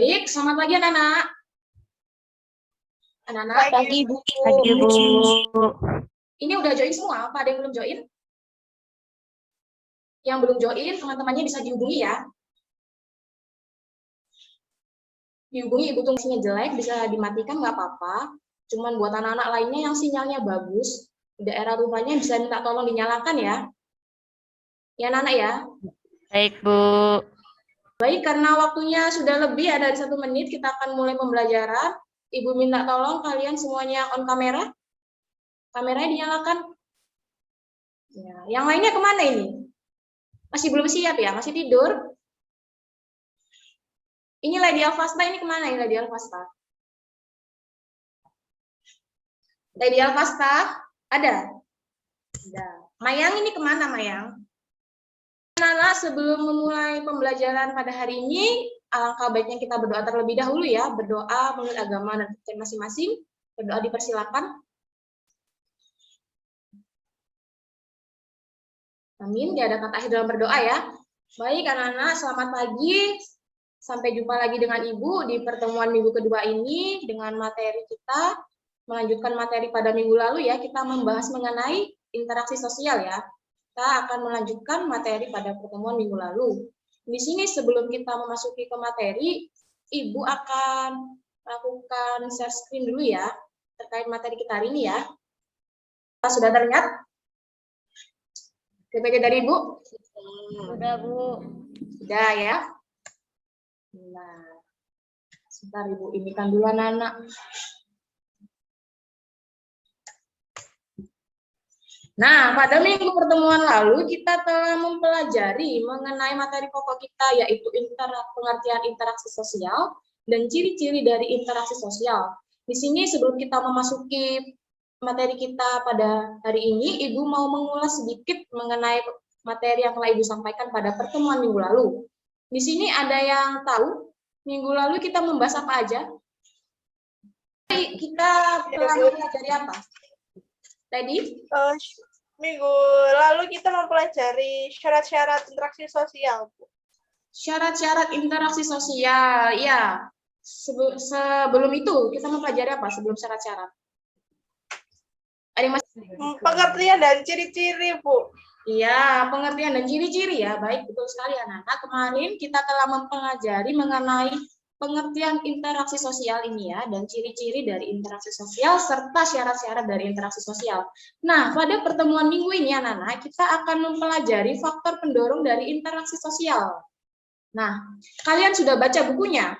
Baik, selamat pagi anak-anak. Anak-anak, Pagi, Bu. Pagi, Bu. ini udah join semua? Apa ada yang belum join? Yang belum join, teman-temannya bisa dihubungi ya. Dihubungi, Ibu tunggu sinyal jelek, bisa dimatikan nggak apa-apa. Cuman buat anak-anak lainnya yang sinyalnya bagus, di daerah rumahnya bisa minta tolong dinyalakan ya. Ya anak-anak ya. Baik, Bu. Baik, karena waktunya sudah lebih ada 1 menit, kita akan mulai pembelajaran. Ibu minta tolong kalian semuanya on kamera. Kameranya dinyalakan. Ya, yang lainnya kemana ini? Masih belum siap ya? Masih tidur? Ini Lady Alfasta, ini kemana ini Lady Alfasta? Lady Alfasta, ada? Ada. Mayang ini kemana Mayang? Anak-anak, sebelum memulai pembelajaran pada hari ini, alangkah baiknya kita berdoa terlebih dahulu ya. Berdoa menurut agama dan percaya masing-masing. Berdoa dipersilakan. Amin. Tidak ada kata akhir dalam berdoa ya. Baik anak-anak, selamat pagi. Sampai jumpa lagi dengan Ibu di pertemuan minggu kedua ini dengan materi kita. Melanjutkan materi pada minggu lalu ya, kita membahas mengenai interaksi sosial ya. Kita akan melanjutkan materi pada pertemuan minggu lalu. Di sini sebelum kita memasuki ke materi, Ibu akan lakukan share screen dulu ya, terkait materi kita hari ini ya. Sudah terlihat? PPT dari Ibu? Sudah, Bu. Sudah ya. Nah, sebentar Ibu, ini kan dulu anak-anak. Nah, pada minggu pertemuan lalu kita telah mempelajari mengenai materi pokok kita, yaitu pengertian interaksi sosial dan ciri-ciri dari interaksi sosial. Di sini sebelum kita memasuki materi kita pada hari ini, Ibu mau mengulas sedikit mengenai materi yang telah Ibu sampaikan pada pertemuan minggu lalu. Di sini ada yang tahu minggu lalu kita membahas apa aja? Kita telah mempelajari apa? Tadi? Minggu lalu kita mempelajari syarat-syarat interaksi sosial, Bu. Syarat-syarat interaksi sosial, ya. Sebelum itu kita mempelajari apa? Sebelum syarat-syarat. Ada yang masih? Pengertian dan ciri-ciri, Bu. Iya, pengertian dan ciri-ciri ya. Baik, betul sekali anak-anak. Kemarin kita telah mempelajari mengenai pengertian interaksi sosial ini ya, dan ciri-ciri dari interaksi sosial serta syarat-syarat dari interaksi sosial. Nah, pada pertemuan minggu ini anak-anak, kita akan mempelajari faktor pendorong dari interaksi sosial. Nah, kalian sudah baca bukunya?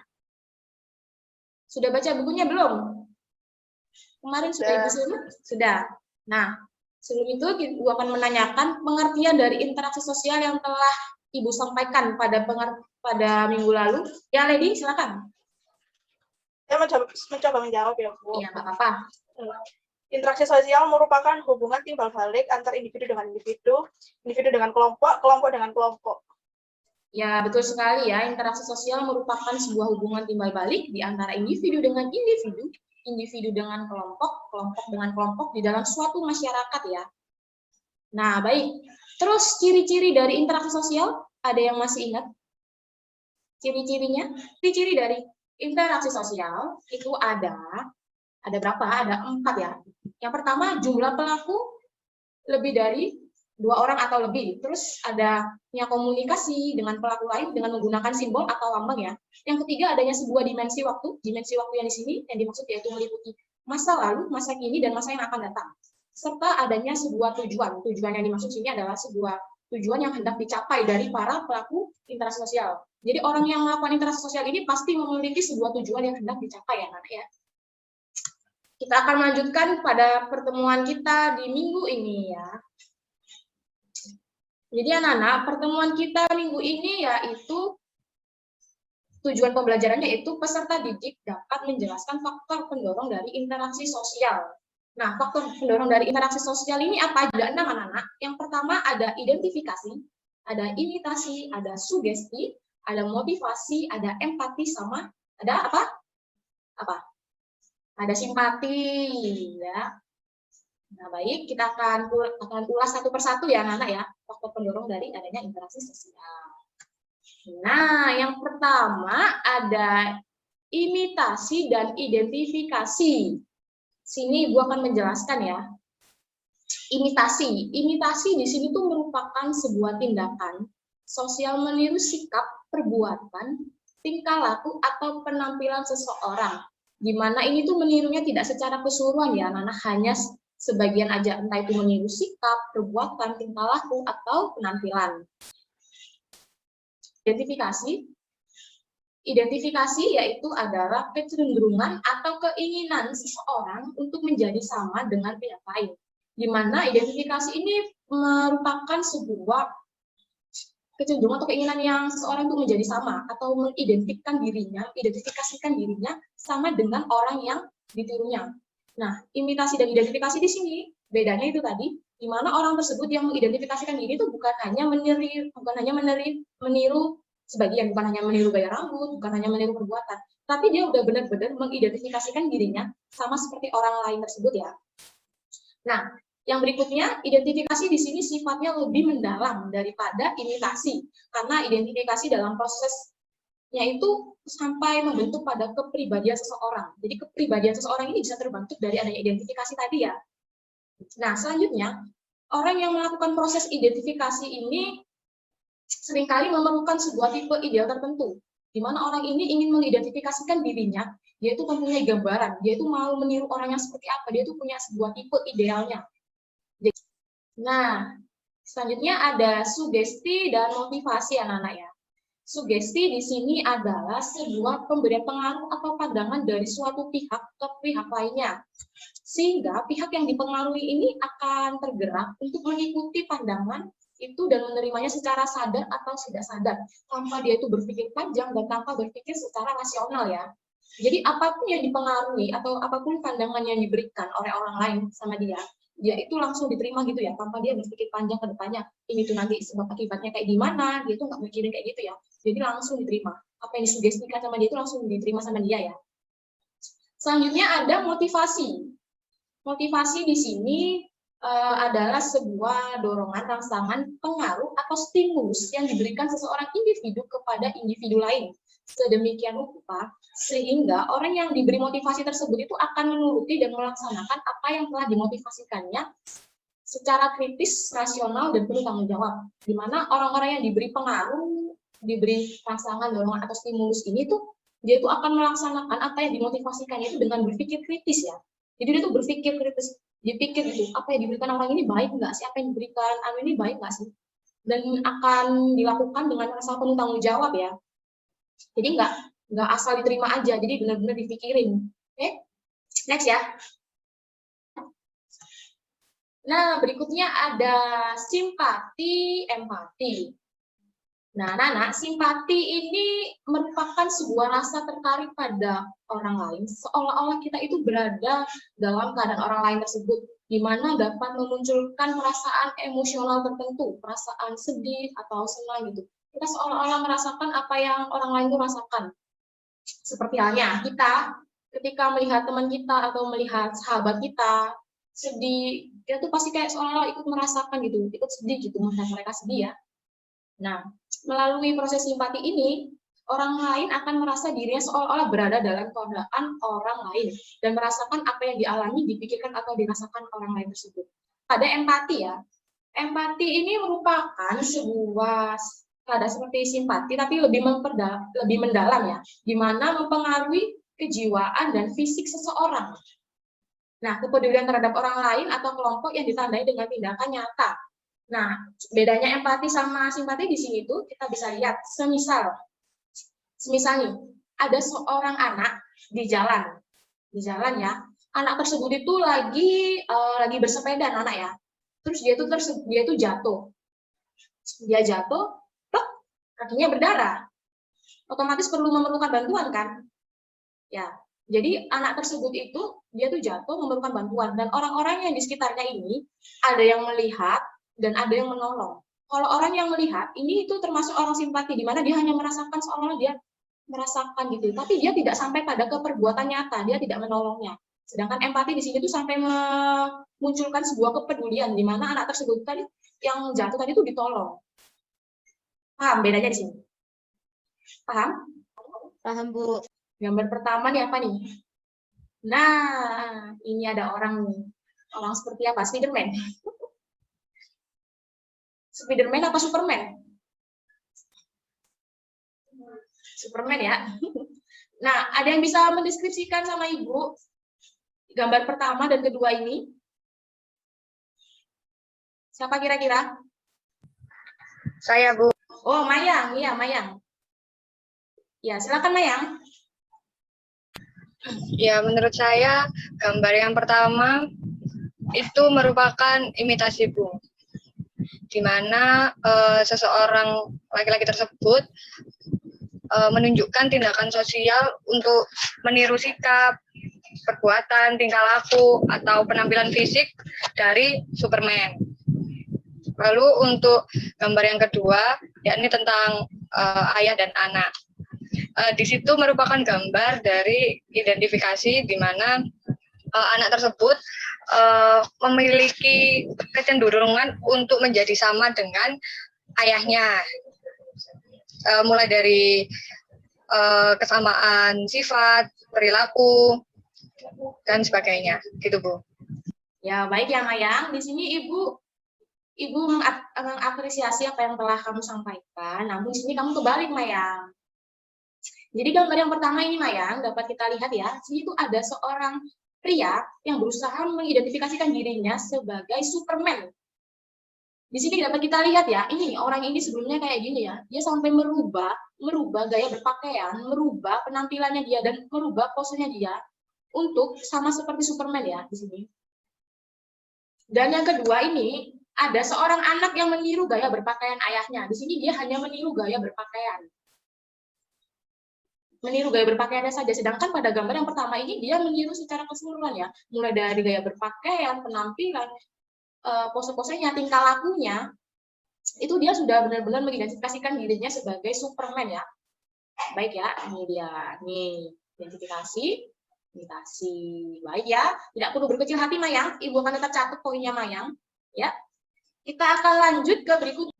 Sudah baca bukunya belum? Kemarin sudah Ibu suruh? Sudah. Nah, sebelum itu Ibu akan menanyakan pengertian dari interaksi sosial yang telah Ibu sampaikan pada minggu lalu. Ya, Lady, silakan. Saya mencoba menjawab ya, Bu. Iya, nggak apa-apa. Interaksi sosial merupakan hubungan timbal balik antar individu dengan individu, individu dengan kelompok, kelompok dengan kelompok. Ya, betul sekali ya. Interaksi sosial merupakan sebuah hubungan timbal balik di antara individu dengan individu, individu dengan kelompok, kelompok dengan kelompok di dalam suatu masyarakat ya. Nah, baik. Terus ciri-ciri dari interaksi sosial, ada yang masih ingat? Ciri-cirinya? Ciri-ciri dari interaksi sosial itu ada berapa? Ada 4 ya. Yang pertama, jumlah pelaku lebih dari 2 orang atau lebih. Terus adanya komunikasi dengan pelaku lain dengan menggunakan simbol atau lambang ya. Yang ketiga, adanya sebuah dimensi waktu. Dimensi waktu yang di sini yang dimaksud yaitu meliputi masa lalu, masa kini, dan masa yang akan datang. Serta adanya sebuah tujuan. Tujuan yang dimaksud sini adalah sebuah tujuan yang hendak dicapai dari para pelaku interaksi sosial. Jadi orang yang melakukan interaksi sosial ini pasti memiliki sebuah tujuan yang hendak dicapai ya, anak ya. Kita akan melanjutkan pada pertemuan kita di minggu ini ya. Jadi anak-anak, pertemuan kita minggu ini yaitu tujuan pembelajarannya yaitu peserta didik dapat menjelaskan faktor pendorong dari interaksi sosial. Nah, faktor pendorong dari interaksi sosial ini apa? Ada 6 anak-anak. Yang pertama ada identifikasi, ada imitasi, ada sugesti, ada motivasi, ada empati, sama ada apa? Ada simpati ya. Nah, baik, kita akan ulas satu persatu ya anak-anak ya, faktor pendorong dari adanya interaksi sosial. Nah, yang pertama ada imitasi dan identifikasi. Sini Ibu akan menjelaskan ya. Imitasi di sini tuh merupakan sebuah tindakan sosial meniru sikap, perbuatan, tingkah laku atau penampilan seseorang. Di mana ini tuh menirunya tidak secara keseluruhan ya, Nana, hanya sebagian aja, entah itu meniru sikap, perbuatan, tingkah laku atau penampilan. Identifikasi yaitu adalah kecenderungan atau keinginan seseorang untuk menjadi sama dengan pihak lain. Di mana identifikasi ini merupakan sebuah kecenderungan atau keinginan yang seseorang itu menjadi sama atau mengidentifikasikan dirinya sama dengan orang yang ditirunya. Nah, imitasi dan identifikasi di sini bedanya itu tadi, di mana orang tersebut yang mengidentifikasikan diri itu bukan hanya meniru sebagian, bukan hanya meniru gaya rambut, bukan hanya meniru perbuatan, tapi dia udah benar-benar mengidentifikasikan dirinya sama seperti orang lain tersebut ya. Nah, yang berikutnya, identifikasi di sini sifatnya lebih mendalam daripada imitasi, karena identifikasi dalam prosesnya itu sampai membentuk pada kepribadian seseorang. Jadi kepribadian seseorang ini bisa terbentuk dari adanya identifikasi tadi ya. Nah, selanjutnya, orang yang melakukan proses identifikasi ini seringkali memerlukan sebuah tipe ideal tertentu, di mana orang ini ingin mengidentifikasikan dirinya, dia itu mempunyai gambaran, dia itu mau meniru orang yang seperti apa, dia itu punya sebuah tipe idealnya. Nah, selanjutnya ada sugesti dan motivasi anak-anak ya. Sugesti di sini adalah sebuah pemberian pengaruh atau pandangan dari suatu pihak ke pihak lainnya. Sehingga pihak yang dipengaruhi ini akan tergerak untuk mengikuti pandangan itu dan menerimanya secara sadar atau tidak sadar, tanpa dia itu berpikir panjang dan tanpa berpikir secara rasional ya. Jadi apapun yang dipengaruhi atau apapun pandangan yang diberikan oleh orang lain sama dia itu langsung diterima gitu ya, tanpa dia berpikir panjang ke depannya, ini tuh nanti sebab akibatnya kayak gimana, dia tuh nggak mikirin kayak gitu ya, jadi langsung diterima. Apa yang disugestikan sama dia itu langsung diterima sama dia ya. Selanjutnya ada motivasi. Motivasi di sini adalah sebuah dorongan, rangsangan, pengaruh atau stimulus yang diberikan seseorang individu kepada individu lain. Sedemikian rupa sehingga orang yang diberi motivasi tersebut itu akan menuruti dan melaksanakan apa yang telah dimotivasikannya secara kritis, rasional, dan penuh tanggung jawab. Di mana orang-orang yang diberi pengaruh, diberi rangsangan, dorongan atau stimulus ini tuh dia itu akan melaksanakan apa yang dimotivasikannya itu dengan berpikir kritis ya. Jadi dia tuh berpikir kritis, dipikir gitu, apa yang diberikan orang ini baik nggak sih, apa yang diberikan ini baik nggak sih, dan akan dilakukan dengan rasa penuh tanggung jawab ya. Jadi nggak asal diterima aja, jadi benar-benar dipikirin. Oke, next ya. Nah, berikutnya ada simpati, empati. Nah, Nana, simpati ini merupakan sebuah rasa tertarik pada orang lain, seolah-olah kita itu berada dalam keadaan orang lain tersebut, di mana dapat memunculkan perasaan emosional tertentu, perasaan sedih atau senang gitu. Kita seolah-olah merasakan apa yang orang lain itu rasakan. Seperti halnya kita ketika melihat teman kita atau melihat sahabat kita sedih, kita tuh pasti kayak seolah-olah ikut merasakan gitu, ikut sedih gitu melihat mereka sedih ya. Nah, melalui proses simpati ini, orang lain akan merasa dirinya seolah-olah berada dalam keadaan orang lain dan merasakan apa yang dialami, dipikirkan atau dirasakan orang lain tersebut. Ada empati ya. Empati ini merupakan sebuah keadaan seperti simpati tapi lebih mendalam ya, di mana mempengaruhi kejiwaan dan fisik seseorang. Nah, kepedulian terhadap orang lain atau kelompok yang ditandai dengan tindakan nyata. Nah, bedanya empati sama simpati di sini tuh kita bisa lihat, semisal nih, ada seorang anak di jalan ya, anak tersebut itu lagi bersepeda anak ya, terus dia tuh jatuh, kakinya berdarah, otomatis memerlukan bantuan kan, ya. Jadi anak tersebut itu dia tuh jatuh memerlukan bantuan dan orang-orang yang di sekitarnya ini ada yang melihat dan ada yang menolong. Kalau orang yang melihat ini itu termasuk orang simpati, di mana dia hanya merasakan seolah-olah dia merasakan gitu, tapi dia tidak sampai pada ke perbuatan nyata, dia tidak menolongnya. Sedangkan empati di sini tuh sampai memunculkan sebuah kepedulian, di mana anak tersebut tadi yang jatuh tadi itu ditolong. Paham bedanya di sini? Paham? Paham, Bu. Gambar pertama nih apa nih? Nah, ini ada orang nih. Orang seperti apa? Spiderman. Spiderman apa Superman? Superman ya. Nah, ada yang bisa mendeskripsikan sama Ibu gambar pertama dan kedua ini? Siapa kira-kira? Saya, Bu. Oh, Mayang. Iya, Mayang. Ya, silakan Mayang. Ya, menurut saya gambar yang pertama itu merupakan imitasi, Bu. Di mana seseorang laki-laki tersebut menunjukkan tindakan sosial untuk meniru sikap, perbuatan, tingkah laku, atau penampilan fisik dari Superman. Lalu untuk gambar yang kedua, yakni tentang ayah dan anak. Di situ merupakan gambar dari identifikasi di mana anak tersebut memiliki kecenderungan untuk menjadi sama dengan ayahnya. Mulai dari kesamaan sifat, perilaku, dan sebagainya. Gitu, Bu. Ya, baik ya Mayang. Di sini Ibu mengapresiasi apa yang telah kamu sampaikan. Namun di sini kamu kebalik, Mayang. Jadi gambar yang pertama ini, Mayang, dapat kita lihat ya. Di sini tuh ada seorang pria yang berusaha mengidentifikasikan dirinya sebagai Superman. Di sini dapat kita lihat ya, ini orang ini sebelumnya kayak gini ya. Dia sampai merubah gaya berpakaian, merubah penampilannya dia dan merubah posenya dia untuk sama seperti Superman ya di sini. Dan yang kedua ini ada seorang anak yang meniru gaya berpakaian ayahnya. Di sini dia hanya meniru gaya berpakaian. Meniru gaya berpakaiannya saja, sedangkan pada gambar yang pertama ini dia meniru secara keseluruhan ya, mulai dari gaya berpakaian, penampilan, pose-posenya, tingkah lakunya, itu dia sudah benar-benar mengidentifikasikan dirinya sebagai Superman ya. Baik ya, ini dia, nih identifikasi, imitasi, baik ya, tidak perlu berkecil hati Mayang, Ibu akan tetap catat poinnya Mayang, ya. Kita akan lanjut ke berikutnya.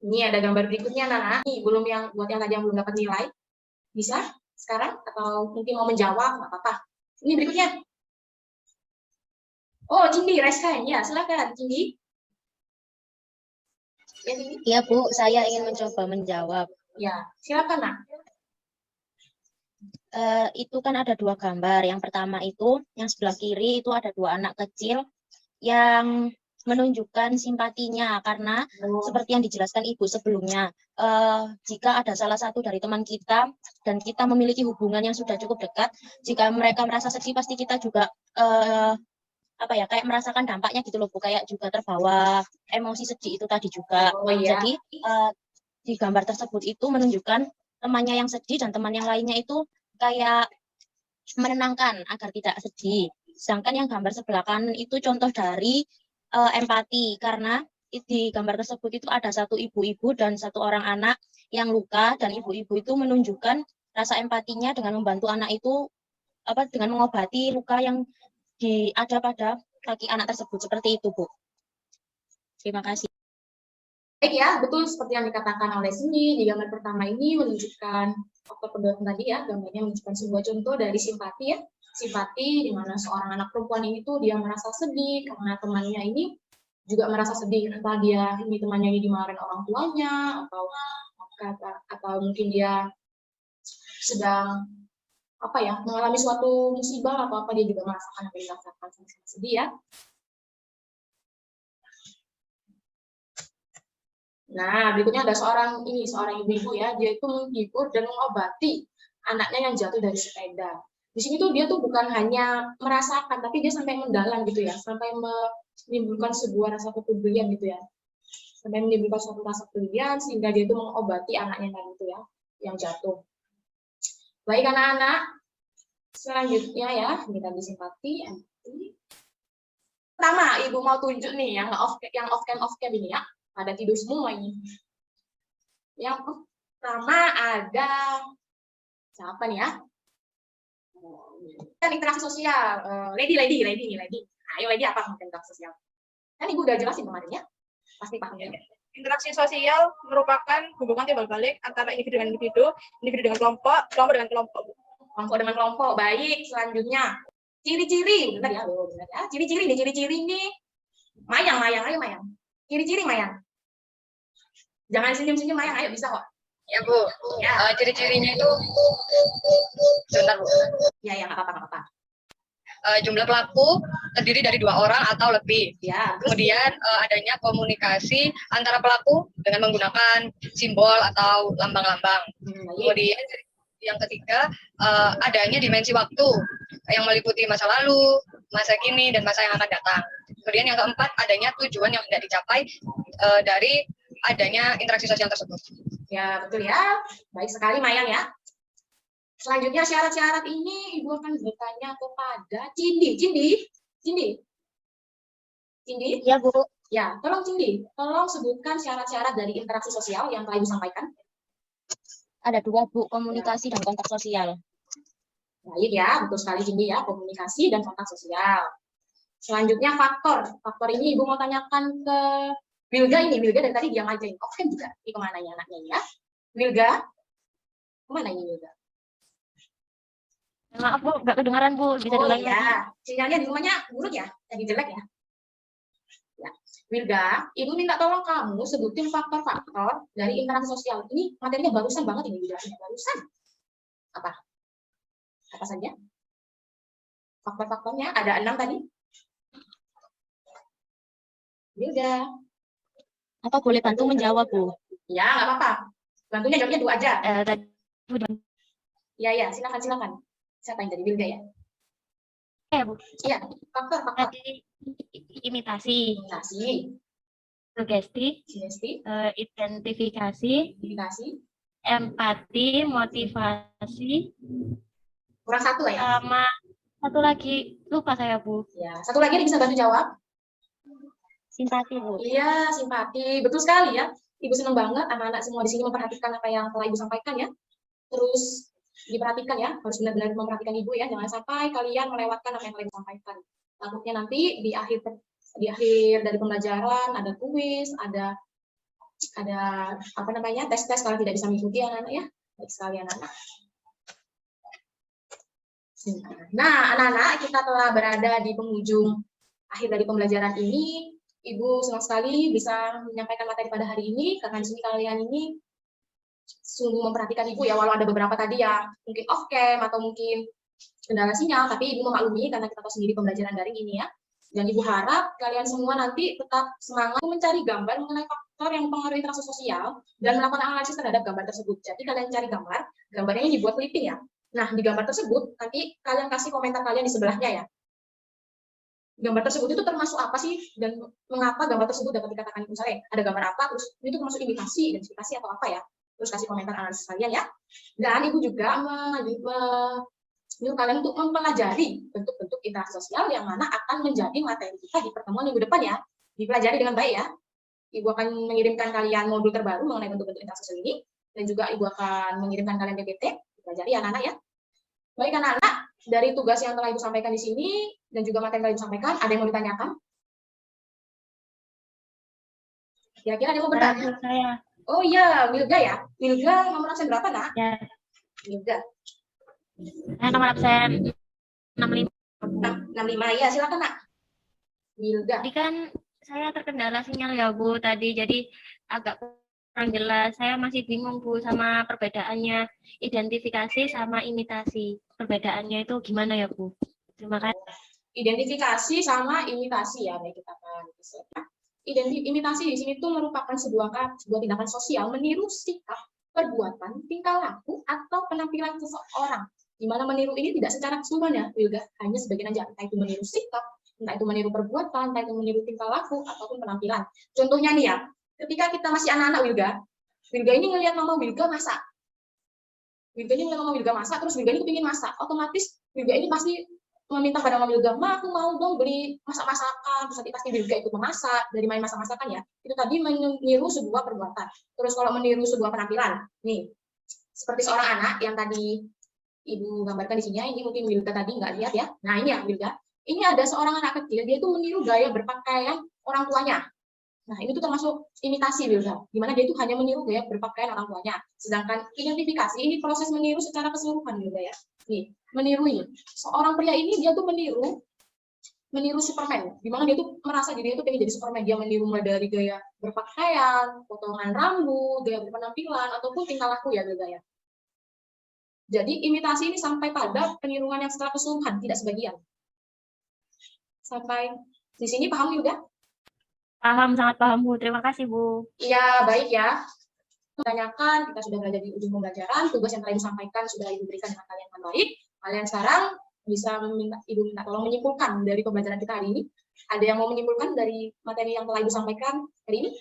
Ini ada gambar berikutnya, Nana. Ini belum buat yang tadi yang belum dapat nilai. Bisa sekarang atau mungkin mau menjawab, nggak apa-apa. Ini berikutnya. Oh, Cindy, raise hand. Ya, silakan, Cindy. Ya, Cindy. Iya, Bu, saya ingin mencoba menjawab. Ya, silakan, Nak. Itu kan ada dua gambar. Yang pertama itu, yang sebelah kiri itu ada dua anak kecil yang menunjukkan simpatinya karena seperti yang dijelaskan Ibu sebelumnya, jika ada salah satu dari teman kita dan kita memiliki hubungan yang sudah cukup dekat, jika mereka merasa sedih pasti kita juga kayak merasakan dampaknya gitu loh Bu, kayak juga terbawa emosi sedih itu tadi juga. Jadi di gambar tersebut itu menunjukkan temannya yang sedih dan teman yang lainnya itu kayak menenangkan agar tidak sedih. Sedangkan yang gambar sebelah kanan itu contoh dari empati, karena di gambar tersebut itu ada satu ibu-ibu dan satu orang anak yang luka, dan ibu-ibu itu menunjukkan rasa empatinya dengan membantu anak itu dengan mengobati luka yang ada pada kaki anak tersebut. Seperti itu, Bu. Terima kasih. Baik ya, betul seperti yang dikatakan oleh Cindy. Di gambar pertama ini menunjukkan faktor pendorong tadi ya, gambarnya menunjukkan sebuah contoh dari simpati ya. Simpati di mana seorang anak perempuan ini tuh dia merasa sedih karena temannya ini juga merasa sedih, entah dia ini temannya ini dimarahin orang tuanya atau mungkin dia sedang mengalami suatu musibah atau apa, dia juga merasakan apa yang dirasakan, sama-sama sedih ya. Nah, berikutnya ada seorang ibu-ibu ya, dia itu menghibur dan mengobati anaknya yang jatuh dari sepeda. Di sini tuh dia tuh bukan hanya merasakan, tapi dia sampai mendalam gitu ya, sampai menimbulkan sebuah rasa kepedulian gitu ya, sampai menimbulkan suatu rasa kepedulian sehingga dia itu mengobati anaknya tadi itu ya, yang jatuh. Baik anak-anak, selanjutnya ya kita disimpati. Pertama, Ibu mau tunjuk nih yang off cam ini ya, pada tidur semua ini. Yang pertama ada siapa nih ya? Kan interaksi sosial, lady. Ayo lady apa interaksi sosial? Kan Ibu udah jelasin kemarin ya, pasti paham ya. Interaksi sosial merupakan hubungan timbal balik antara individu dengan individu dengan kelompok, kelompok dengan kelompok. Kelompok dengan kelompok. Baik, selanjutnya. Ciri-ciri. Benar ya, benar ya. Ciri-ciri nih, ciri-ciri nih. Mayang, ayo Mayang. Ciri-ciri Mayang. Jangan senyum-senyum Mayang, ayo bisa kok. Ya Bu, Ya. ciri-cirinya itu, sebentar Bu. Ya, nggak apa-apa. Jumlah pelaku terdiri dari 2 orang atau lebih. Ya, terus Kemudian adanya komunikasi antara pelaku dengan menggunakan simbol atau lambang-lambang. baik. Kemudian yang ketiga, adanya dimensi waktu yang meliputi masa lalu, masa kini, dan masa yang akan datang. Kemudian yang keempat, adanya tujuan yang tidak dicapai dari adanya interaksi sosial tersebut. Ya, betul ya. Baik sekali Mayang ya. Selanjutnya syarat-syarat ini Ibu akan bertanya kepada Cindi. Ya, Bu. Ya, tolong Cindi, tolong sebutkan syarat-syarat dari interaksi sosial yang telah Ibu sampaikan. Ada 2, Bu, komunikasi dan kontak sosial. Baik ya, betul sekali Cindi ya, komunikasi dan kontak sosial. Selanjutnya faktor. Faktor ini Ibu mau tanyakan ke Wilga ini. Wilga dari tadi diam aja. Oke juga. Ini kemana ya anaknya ya? Wilga? Kemana ini Wilga? Maaf, Bu, nggak kedengaran, Bu. Bisa Oh diulangi lagi? iya, sinyalnya di rumahnya buruk ya? Jadi jelek ya? Ya. Wilga, Ibu minta tolong kamu sebutin faktor-faktor dari interaksi sosial. Ini materinya barusan banget ini, Wilga. Barusan. Apa? Apa saja? Faktor-faktornya ada 6 tadi. Wilga. Apa boleh bantu menjawab, Bu? Ya, nggak apa-apa. Bantunya jawabnya 2 aja. Tadi Ya, silakan. Siapa yang dari Wilga ya? Bu. Iya, faktor. Tadi imitasi, Komunikasi, sugesti, sinesti, identifikasi, indikasi. empati, motivasi, Kurang 1 ya? sama satu lagi lupa saya, Bu. Ya, satu lagi bisa bantu jawab. Simpati, Bu. Iya, simpati. Betul sekali ya. Ibu senang banget anak-anak semua di sini memperhatikan apa yang telah Ibu sampaikan ya. Terus diperhatikan ya, harus benar-benar memperhatikan Ibu ya. Jangan sampai kalian melewatkan apa yang telah Ibu sampaikan. Takutnya nanti di akhir dari pembelajaran ada kuis, ada apa namanya tes-tes kalau tidak bisa mengikuti anak-anak ya. Baik sekali anak-anak. Nah, anak-anak, kita telah berada di penghujung akhir dari pembelajaran ini. Ibu senang sekali bisa menyampaikan materi pada hari ini, karena di sini kalian ini sungguh memperhatikan Ibu ya, walau ada beberapa tadi ya, mungkin off-cam atau mungkin kendala sinyal, tapi Ibu memaklumi karena kita tahu sendiri pembelajaran daring ini ya. Dan Ibu harap kalian semua nanti tetap semangat mencari gambar mengenai faktor yang mempengaruhi interaksi sosial dan melakukan analisis terhadap gambar tersebut. Jadi kalian cari gambarnya ini dibuat clipping ya. Nah, di gambar tersebut nanti kalian kasih komentar kalian di sebelahnya ya. Gambar tersebut itu termasuk apa sih dan mengapa gambar tersebut dapat dikatakan misalnya ada gambar apa, terus itu termasuk imitasi, identifikasi atau apa ya. Terus kasih komentar analisis kalian ya. Dan Ibu juga menyuruh kalian untuk mempelajari bentuk-bentuk interaksi sosial yang mana akan menjadi materi kita di pertemuan minggu depan ya. Dipelajari dengan baik ya. Ibu akan mengirimkan kalian modul terbaru mengenai bentuk-bentuk interaksi sosial ini, dan juga Ibu akan mengirimkan kalian PPT, dipelajari anak-anak ya. Baik anak-anak, dari tugas yang telah Ibu sampaikan di sini dan juga materi yang telah Ibu sampaikan, ada yang mau ditanyakan? Kira-kira ada yang mau bertanya? Saya. Oh iya, Wilga ya. Wilga nomor absen berapa, Nak? Ya. Wilga. Nomor absen 65. 65 ya, silakan Nak. Wilga. Tadi kan saya terkendala sinyal ya, Bu, tadi jadi agak kurang jelas. Saya masih bingung, Bu, sama perbedaannya identifikasi sama imitasi. Perbedaannya itu gimana ya, Bu? Terima kasih. Identifikasi sama imitasi ya, baik kita akan imitasi di sini tuh merupakan sebuah tindakan sosial meniru sikap, perbuatan, tingkah laku atau penampilan seseorang. Di mana meniru ini tidak secara keseluruhan ya, Wilga, hanya sebagian aja, entah itu meniru sikap, entah itu meniru perbuatan, entah itu meniru tingkah laku ataupun penampilan. Contohnya nih ya, ketika kita masih anak-anak Wilga ini ngelihat mama Wilga masak. Wilga ini ngelihat mama Wilga masak, terus Wilga ini kepingin masak, otomatis Wilga ini pasti meminta pada mama Wilga, "Ma, aku mau dong beli masak-masakan." Terus nanti pasti Wilga ikut memasak, dari main masak-masakan ya. Itu tadi meniru sebuah perbuatan. Terus kalau meniru sebuah penampilan, nih, seperti seorang anak yang tadi Ibu gambarkan di sini, ini mungkin Wilga tadi nggak lihat ya. Nah ini ya Wilga, ini ada seorang anak kecil, dia itu meniru gaya berpakaian orang tuanya. Nah, ini tuh termasuk imitasi, Wilda, di mana dia itu hanya meniru gaya berpakaian orang tuanya. Sedangkan identifikasi ini proses meniru secara keseluruhan, Wilda ya. Nih, meniru ini. Seorang pria ini dia tuh meniru Superman, di mana dia tuh merasa dirinya tuh pengen jadi Superman. Dia meniru mulai dari gaya berpakaian, potongan rambut, gaya berpenampilan, ataupun tingkah laku ya, Wilda ya. Jadi imitasi ini sampai pada peniruan yang secara keseluruhan, tidak sebagian. Sampai di sini paham Wilda? Paham, sangat paham Bu. Terima kasih Bu. Iya, baik ya. Tanyakan, kita sudah belajar di ujung pembelajaran, tugas yang telah Ibu sampaikan sudah Ibu berikan dengan kalian dengan baik. Kalian sekarang bisa Ibu minta tolong menyimpulkan dari pembelajaran kita hari ini. Ada yang mau menyimpulkan dari materi yang telah Ibu sampaikan hari ini?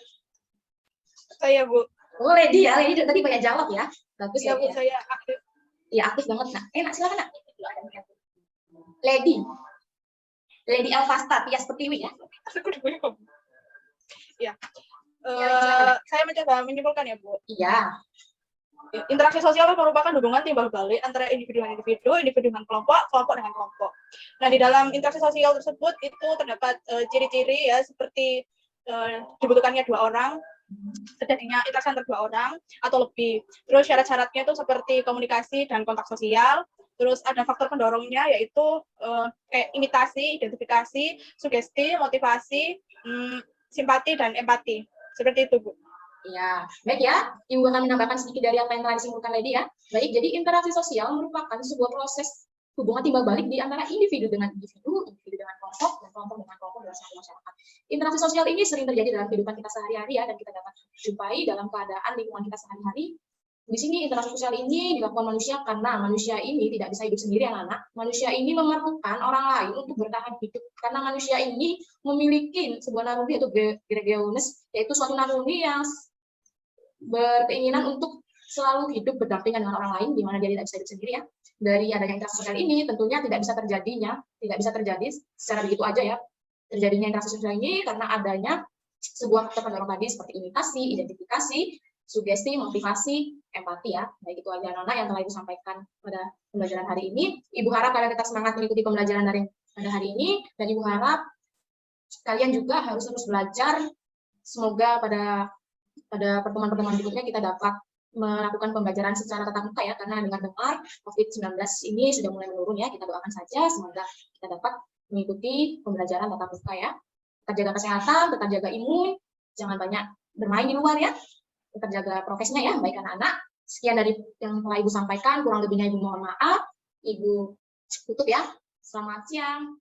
Saya Bu. Oh, Lady ya, Lady tadi banyak jawab ya. Bagus Iya ya. Bu, saya aktif. Iya, aktif banget. Nah, silakan nak. Lady Elvasta, Tias Pertiwi ya. Aku bingung. Ya. silakan. Saya mencoba menyimpulkan ya Bu. Iya. Interaksi sosial merupakan hubungan timbal balik antara individu dengan individu, individu dengan kelompok, kelompok dengan kelompok. Nah, di dalam interaksi sosial tersebut itu terdapat ciri-ciri ya seperti dibutuhkannya dua orang, terjadinya interaksi antara dua orang atau lebih. Terus syarat-syaratnya itu seperti komunikasi dan kontak sosial. Terus ada faktor pendorongnya yaitu kayak imitasi, identifikasi, sugesti, motivasi, simpati dan empati. Seperti itu, Bu. Iya, baik ya. Ibu akan menambahkan sedikit dari apa yang telah disimpulkan Lady ya. Baik, jadi interaksi sosial merupakan sebuah proses hubungan timbal balik di antara individu dengan individu, individu dengan kelompok, dan kelompok dengan kelompok dalam satu masyarakat. Interaksi sosial ini sering terjadi dalam kehidupan kita sehari-hari ya, dan kita dapat jumpai dalam keadaan lingkungan kita sehari-hari. Di sini interaksi sosial ini dilakukan manusia karena manusia ini tidak bisa hidup sendiri anak-anak. Manusia ini memerlukan orang lain untuk bertahan hidup karena manusia ini memiliki sebuah naluri yaitu gregationis, yaitu suatu naluri yang berkeinginan untuk selalu hidup berdampingan dengan orang lain, di mana dia tidak bisa hidup sendiri ya. Dari adanya interaksi sosial ini tentunya tidak bisa terjadi secara begitu aja ya. Terjadinya interaksi sosial ini karena adanya sebuah faktor pendorong tadi seperti imitasi, identifikasi, sugesti, motivasi, empati ya. Baik itu aja Nona yang telah Ibu sampaikan pada pembelajaran hari ini. Ibu harap kalian tetap semangat mengikuti pembelajaran daring pada hari ini, dan Ibu harap kalian juga harus terus belajar. Semoga pada pertemuan-pertemuan berikutnya kita dapat melakukan pembelajaran secara tatap muka ya, karena dengar COVID-19 ini sudah mulai menurun ya. Kita doakan saja semoga kita dapat mengikuti pembelajaran tatap muka ya. Tetap jaga kesehatan, tetap jaga imun, jangan banyak bermain di luar ya. Tetap jaga prokesnya ya, baik anak-anak. Sekian dari yang telah Ibu sampaikan, kurang lebihnya Ibu mohon maaf. Ibu tutup ya. Selamat siang.